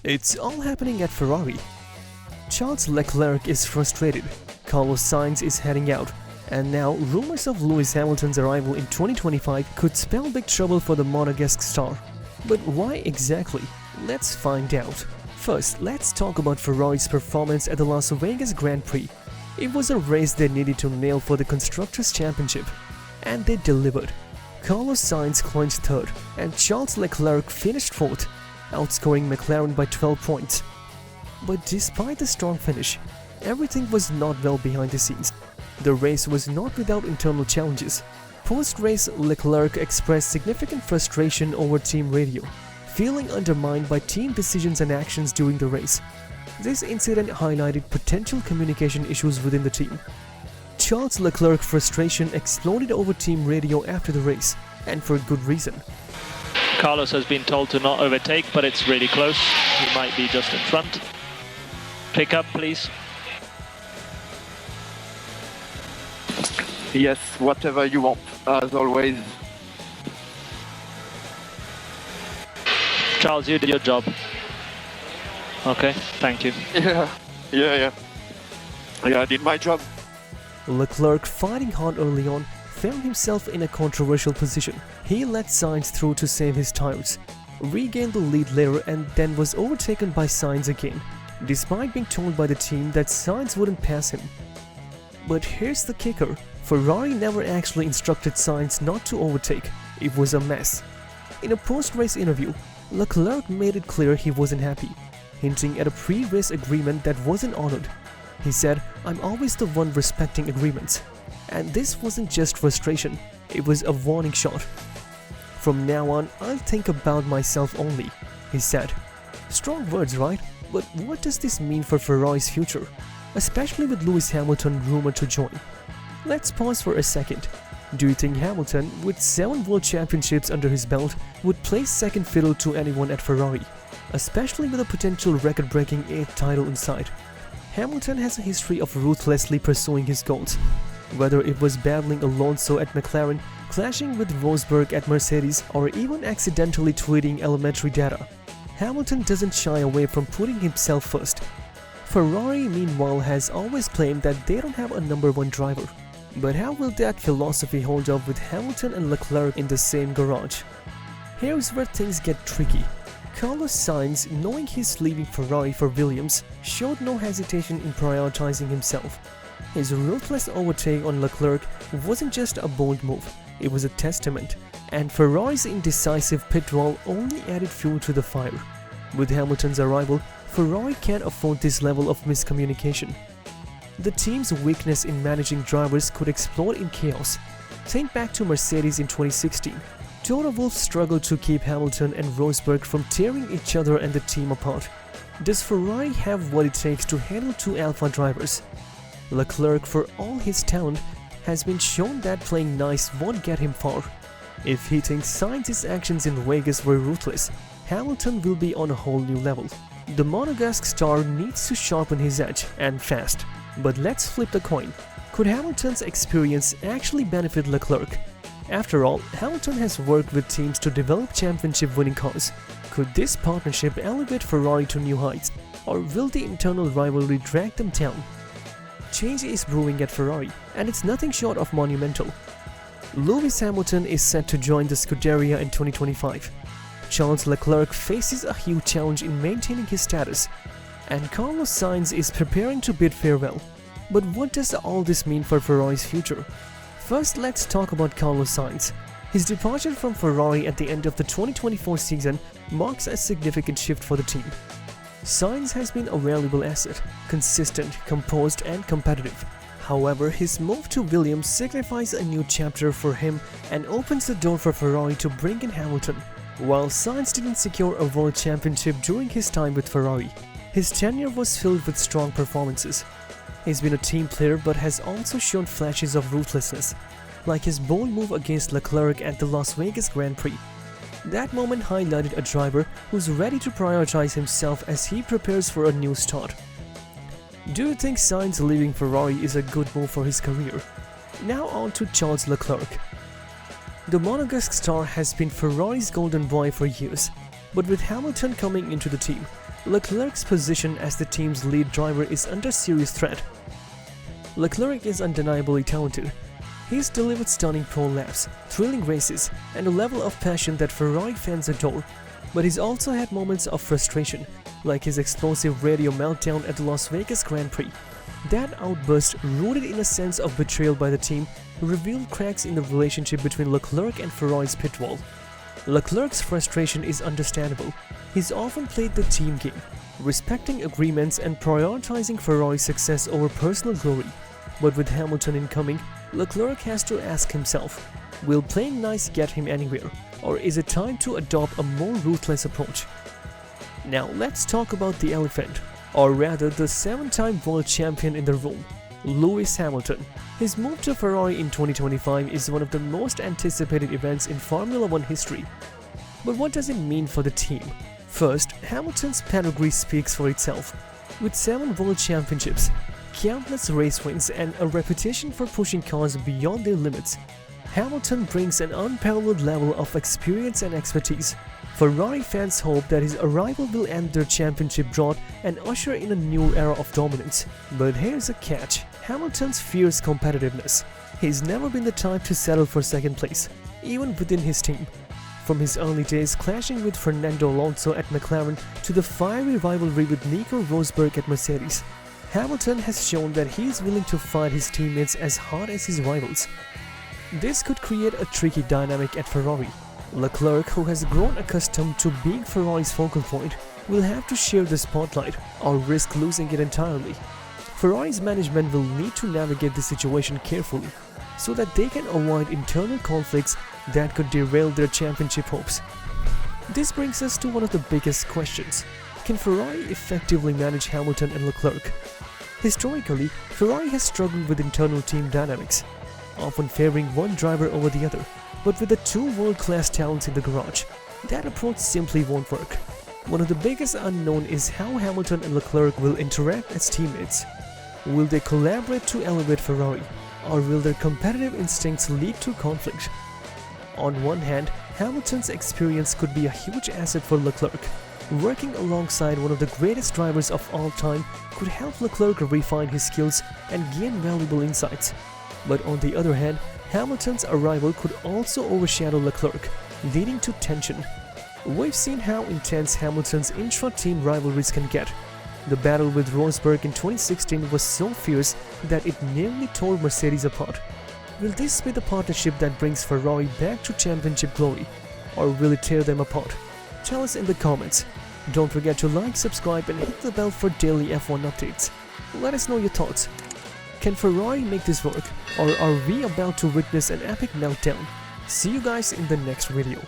It's all happening at Ferrari. Charles Leclerc is frustrated, Carlos Sainz is heading out, and now rumors of Lewis Hamilton's arrival in 2025 could spell big trouble for the Monegasque star. But why exactly? Let's find out. First, let's talk about Ferrari's performance at the Las Vegas Grand Prix. It was a race they needed to nail for the Constructors' Championship, and they delivered. Carlos Sainz clinched third, and Charles Leclerc finished fourth, outscoring McLaren by 12 points. But despite the strong finish, everything was not well behind the scenes. The race was not without internal challenges. Post-race, Leclerc expressed significant frustration over team radio, feeling undermined by team decisions and actions during the race. This incident highlighted potential communication issues within the team. Charles Leclerc's frustration exploded over team radio after the race, and for good reason. Carlos has been told to not overtake, but it's really close. He might be just in front. Pick up, please. Yes, whatever you want, as always. Charles, you did your job. Okay, thank you. Yeah, I did my job. Leclerc, fighting hard early on, found himself in a controversial position. He let Sainz through to save his tires, regained the lead later, and then was overtaken by Sainz again, despite being told by the team that Sainz wouldn't pass him. But here's the kicker. Ferrari never actually instructed Sainz not to overtake. It was a mess. In a post-race interview, Leclerc made it clear he wasn't happy, hinting at a pre-race agreement that wasn't honored. He said, "I'm always the one respecting agreements." And this wasn't just frustration, it was a warning shot. "From now on, I'll think about myself only," he said. Strong words, right? But what does this mean for Ferrari's future, especially with Lewis Hamilton rumored to join? Let's pause for a second. Do you think Hamilton, with 7 world championships under his belt, would play second fiddle to anyone at Ferrari, especially with a potential record-breaking 8th title in sight? Hamilton has a history of ruthlessly pursuing his goals, whether it was battling Alonso at McLaren, clashing with Rosberg at Mercedes, or even accidentally tweeting elementary data. Hamilton doesn't shy away from putting himself first. Ferrari, meanwhile, has always claimed that they don't have a number 1 driver. But how will that philosophy hold up with Hamilton and Leclerc in the same garage? Here's where things get tricky. Carlos Sainz, knowing he's leaving Ferrari for Williams, showed no hesitation in prioritizing himself. His ruthless overtake on Leclerc wasn't just a bold move, it was a testament, and Ferrari's indecisive pit wall only added fuel to the fire. With Hamilton's arrival, Ferrari can't afford this level of miscommunication. The team's weakness in managing drivers could explode in chaos. Think back to Mercedes in 2016. Toto Wolff struggled to keep Hamilton and Rosberg from tearing each other and the team apart. Does Ferrari have what it takes to handle 2 alpha drivers? Leclerc, for all his talent, has been shown that playing nice won't get him far. If he thinks Sainz's actions in Vegas were ruthless, Hamilton will be on a whole new level. The Monegasque star needs to sharpen his edge, and fast. But let's flip the coin. Could Hamilton's experience actually benefit Leclerc? After all, Hamilton has worked with teams to develop championship-winning cars. Could this partnership elevate Ferrari to new heights, or will the internal rivalry drag them down? Change is brewing at Ferrari, and it's nothing short of monumental. Lewis Hamilton is set to join the Scuderia in 2025. Charles Leclerc faces a huge challenge in maintaining his status, and Carlos Sainz is preparing to bid farewell. But what does all this mean for Ferrari's future? First, let's talk about Carlos Sainz. His departure from Ferrari at the end of the 2024 season marks a significant shift for the team. Sainz has been a valuable asset, consistent, composed, and competitive. However, his move to Williams signifies a new chapter for him and opens the door for Ferrari to bring in Hamilton. While Sainz didn't secure a world championship during his time with Ferrari, his tenure was filled with strong performances. He's been a team player but has also shown flashes of ruthlessness, like his bold move against Leclerc at the Las Vegas Grand Prix. That moment highlighted a driver who's ready to prioritize himself as he prepares for a new start. Do you think Sainz leaving Ferrari is a good move for his career? Now on to Charles Leclerc. The Monegasque star has been Ferrari's golden boy for years, but with Hamilton coming into the team, Leclerc's position as the team's lead driver is under serious threat. Leclerc is undeniably talented. He's delivered stunning pole laps, thrilling races, and a level of passion that Ferrari fans adore. But he's also had moments of frustration, like his explosive radio meltdown at the Las Vegas Grand Prix. That outburst, rooted in a sense of betrayal by the team, revealed cracks in the relationship between Leclerc and Ferrari's pit wall. Leclerc's frustration is understandable. He's often played the team game, respecting agreements and prioritizing Ferrari's success over personal glory. But with Hamilton incoming, Leclerc has to ask himself, will playing nice get him anywhere, or is it time to adopt a more ruthless approach? Now let's talk about the elephant, or rather the 7-time world champion in the room, Lewis Hamilton. His move to Ferrari in 2025 is one of the most anticipated events in Formula 1 history. But what does it mean for the team? First, Hamilton's pedigree speaks for itself. With 7 world championships, countless race wins, and a reputation for pushing cars beyond their limits, Hamilton brings an unparalleled level of experience and expertise. Ferrari fans hope that his arrival will end their championship drought and usher in a new era of dominance. But here's a catch: Hamilton's fierce competitiveness. He's never been the type to settle for second place, even within his team. From his early days clashing with Fernando Alonso at McLaren to the fiery rivalry with Nico Rosberg at Mercedes, Hamilton has shown that he is willing to fight his teammates as hard as his rivals. This could create a tricky dynamic at Ferrari. Leclerc, who has grown accustomed to being Ferrari's focal point, will have to share the spotlight or risk losing it entirely. Ferrari's management will need to navigate the situation carefully so that they can avoid internal conflicts that could derail their championship hopes. This brings us to one of the biggest questions: can Ferrari effectively manage Hamilton and Leclerc? Historically, Ferrari has struggled with internal team dynamics, often favoring one driver over the other. But with the 2 world-class talents in the garage, that approach simply won't work. One of the biggest unknown is how Hamilton and Leclerc will interact as teammates. Will they collaborate to elevate Ferrari, or will their competitive instincts lead to conflict? On one hand, Hamilton's experience could be a huge asset for Leclerc. Working alongside one of the greatest drivers of all time could help Leclerc refine his skills and gain valuable insights. But on the other hand, Hamilton's arrival could also overshadow Leclerc, leading to tension. We've seen how intense Hamilton's intra-team rivalries can get. The battle with Rosberg in 2016 was so fierce that it nearly tore Mercedes apart. Will this be the partnership that brings Ferrari back to championship glory, or will it tear them apart? Tell us in the comments. Don't forget to like, subscribe, and hit the bell for daily F1 updates. Let us know your thoughts. Can Ferrari make this work, or are we about to witness an epic meltdown? See you guys in the next video.